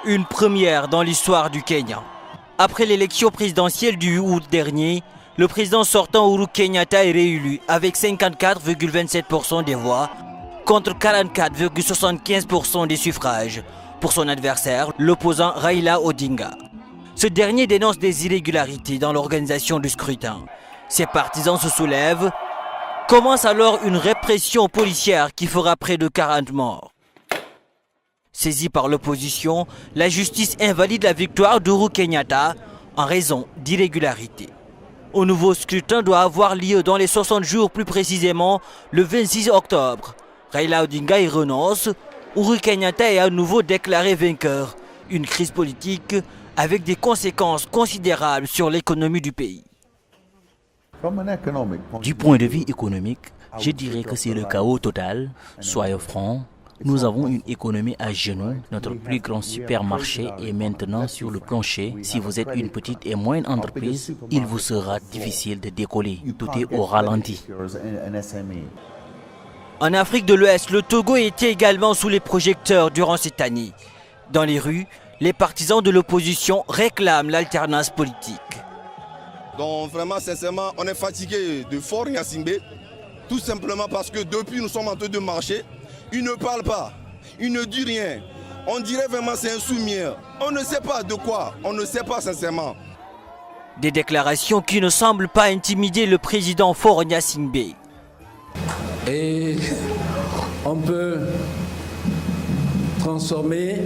Une première dans l'histoire du Kenya. Après l'élection présidentielle du 8 août dernier, le président sortant Uhuru Kenyatta est réélu avec 54,27% des voix contre 44,75% des suffrages pour son adversaire, l'opposant Raila Odinga. Ce dernier dénonce des irrégularités dans l'organisation du scrutin. Ses partisans se soulèvent. Commence alors une répression policière qui fera près de 40 morts. Saisie par l'opposition, la justice invalide la victoire d'Uhuru Kenyatta en raison d'irrégularités. Un nouveau scrutin doit avoir lieu dans les 60 jours, plus précisément le 26 octobre. Raila Odinga y renonce. Uhuru Kenyatta est à nouveau déclaré vainqueur. Une crise politique avec des conséquences considérables sur l'économie du pays. Du point de vue économique, je dirais que c'est le chaos total. Soyons francs, nous avons une économie à genoux. Notre plus grand supermarché est maintenant sur le plancher. Si vous êtes une petite et moyenne entreprise, il vous sera difficile de décoller. Tout est au ralenti. En Afrique de l'Ouest, le Togo était également sous les projecteurs durant cette année. Dans les rues, les partisans de l'opposition réclament l'alternance politique. Donc vraiment, sincèrement, on est fatigué de Faure Gnassingbé, tout simplement parce que depuis nous sommes en train de marcher, il ne parle pas, il ne dit rien. On dirait vraiment c'est un soumis. On ne sait pas de quoi, on ne sait pas sincèrement. Des déclarations qui ne semblent pas intimider le président Faure Gnassingbé. Et on peut transformer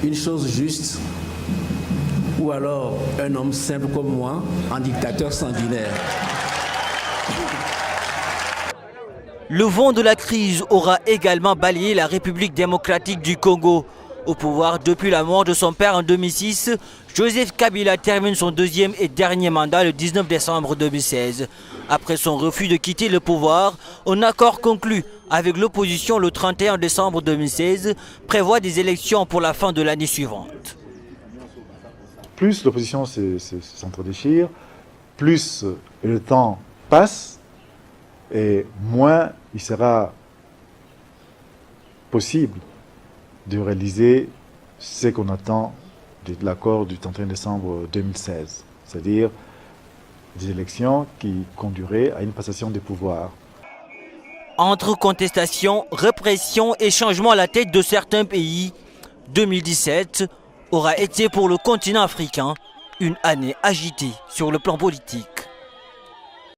une chose juste ou alors un homme simple comme moi en dictateur sanguinaire. Le vent de la crise aura également balayé la République démocratique du Congo. Au pouvoir depuis la mort de son père en 2006, Joseph Kabila termine son deuxième et dernier mandat le 19 décembre 2016. Après son refus de quitter le pouvoir, un accord conclu avec l'opposition le 31 décembre 2016 prévoit des élections pour la fin de l'année suivante. Plus l'opposition s'entre-déchire, plus le temps passe, et moins il sera possible de réaliser ce qu'on attend de l'accord du 31 décembre 2016, c'est-à-dire des élections qui conduiraient à une passation des pouvoirs. Entre contestation, répression et changement à la tête de certains pays, 2017 aura été pour le continent africain une année agitée sur le plan politique.